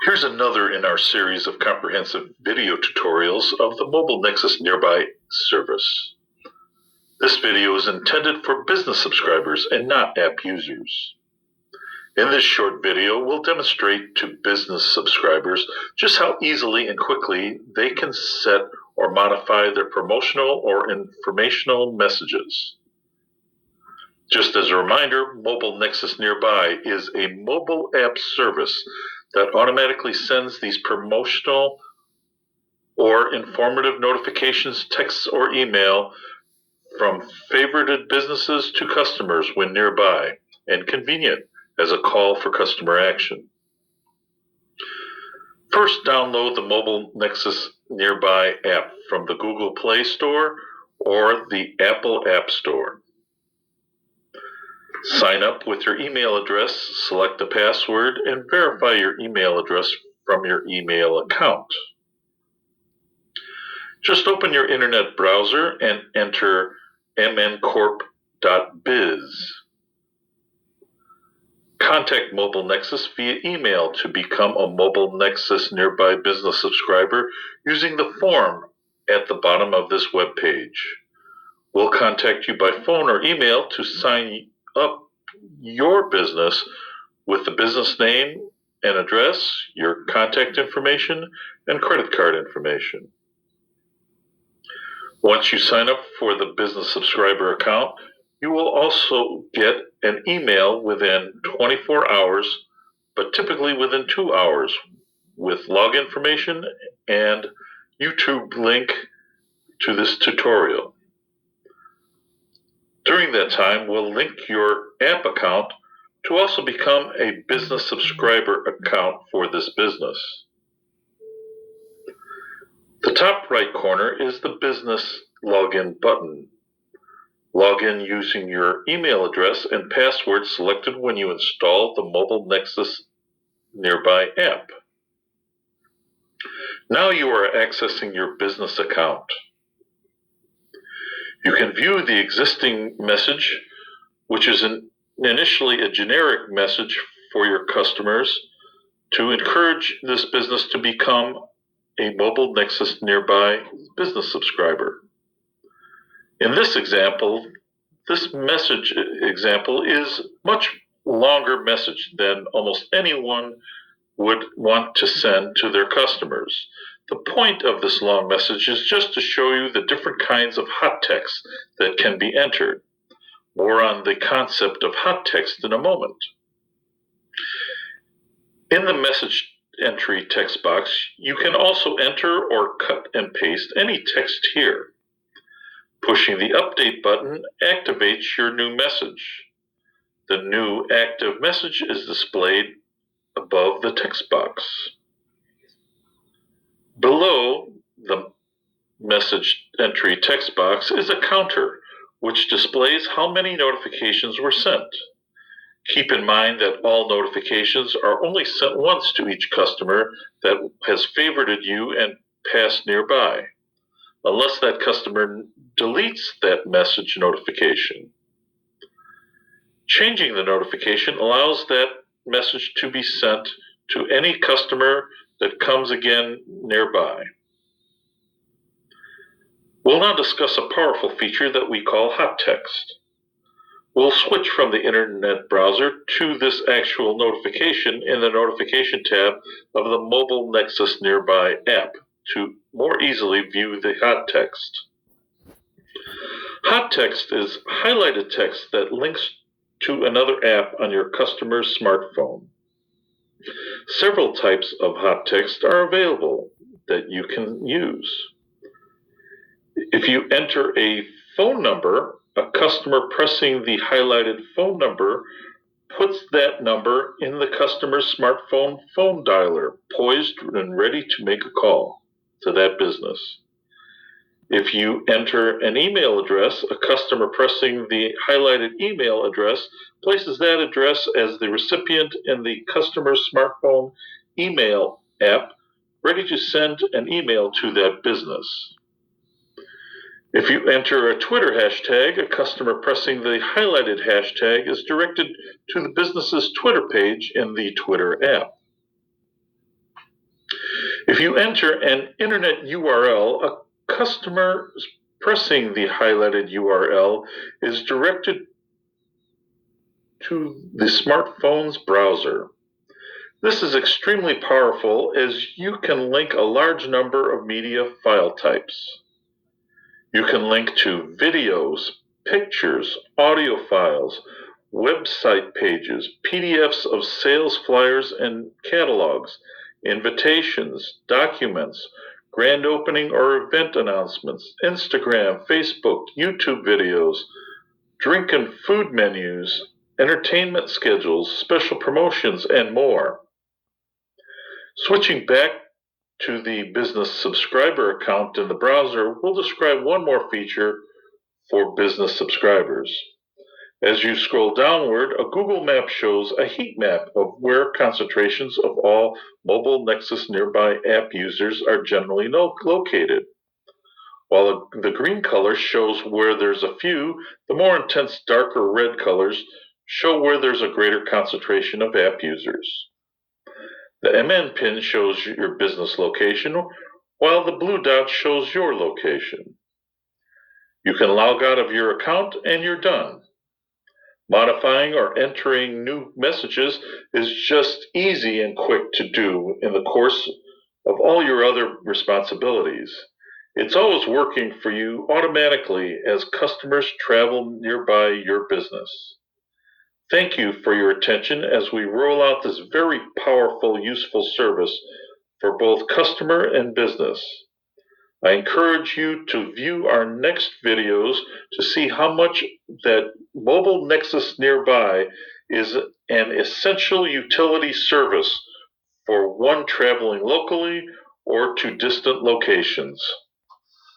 Here's another in our series of comprehensive video tutorials of the Mobile Nexus Nearby service. This video is intended for business subscribers and not app users. In this short video, we'll demonstrate to business subscribers just how easily and quickly they can set or modify their promotional or informational messages. Just as a reminder, Mobile Nexus Nearby is a mobile app service that automatically sends these promotional or informative notifications, texts, or email from favorited businesses to customers when nearby and convenient as a call for customer action. First, download the Mobile Nexus Nearby app from the Google Play Store or the Apple App Store. Sign up with your email address, select a password, and verify your email address from your email account. Just open your internet browser and enter mncorp.biz. Contact Mobile Nexus via email to become a Mobile Nexus Nearby business subscriber using the form at the bottom of this web page. We'll contact you by phone or email to sign up your business with the business name and address, your contact information, and credit card information. Once you sign up for the business subscriber account, you will also get an email within 24 hours, but typically within 2 hours, with log information and YouTube link to this tutorial. During that time, we'll link your app account to also become a business subscriber account for this business. The top right corner is the business login button. Log in using your email address and password selected when you install the Mobile Nexus Nearby app. Now you are accessing your business account. You can view the existing message, which is initially a generic message for your customers to encourage this business to become a Mobile Nexus Nearby business subscriber. In this example, this message example is much longer message than almost anyone would want to send to their customers. The point of this long message is just to show you the different kinds of hot text that can be entered. More on the concept of hot text in a moment. In the message entry text box, you can also enter or cut and paste any text here. Pushing the update button activates your new message. The new active message is displayed above the text box. Below the message entry text box is a counter, which displays how many notifications were sent. Keep in mind that all notifications are only sent once to each customer that has favorited you and passed nearby, unless that customer deletes that message notification. Changing the notification allows that message to be sent to any customer that comes again nearby. We'll now discuss a powerful feature that we call hot text. We'll switch from the internet browser to this actual notification in the notification tab of the Mobile Nexus Nearby app to more easily view the hot text. Hot text is highlighted text that links to another app on your customer's smartphone. Several types of hot text are available that you can use. If you enter a phone number, a customer pressing the highlighted phone number puts that number in the customer's smartphone phone dialer, poised and ready to make a call to that business. If you enter an email address, a customer pressing the highlighted email address places that address as the recipient in the customer's smartphone email app, ready to send an email to that business. If you enter a Twitter hashtag, a customer pressing the highlighted hashtag is directed to the business's Twitter page in the Twitter app. If you enter an internet URL, a customer pressing the highlighted URL is directed to the smartphone's browser. This is extremely powerful as you can link a large number of media file types. You can link to videos, pictures, audio files, website pages, PDFs of sales flyers and catalogs, invitations, documents, grand opening or event announcements, Instagram, Facebook, YouTube videos, drink and food menus, entertainment schedules, special promotions, and more. Switching back to the business subscriber account in the browser, we'll describe one more feature for business subscribers. As you scroll downward, a Google map shows a heat map of where concentrations of all mobile Nexus nearby app users are generally located. While the green color shows where there's a few, the more intense darker red colors show where there's a greater concentration of app users. The MN pin shows your business location, while the blue dot shows your location. You can log out of your account and you're done. Modifying or entering new messages is just easy and quick to do in the course of all your other responsibilities. It's always working for you automatically as customers travel nearby your business. Thank you for your attention as we roll out this very powerful, useful service for both customer and business. I encourage you to view our next videos to see how much that mobile Nexus nearby is an essential utility service for one traveling locally or to distant locations.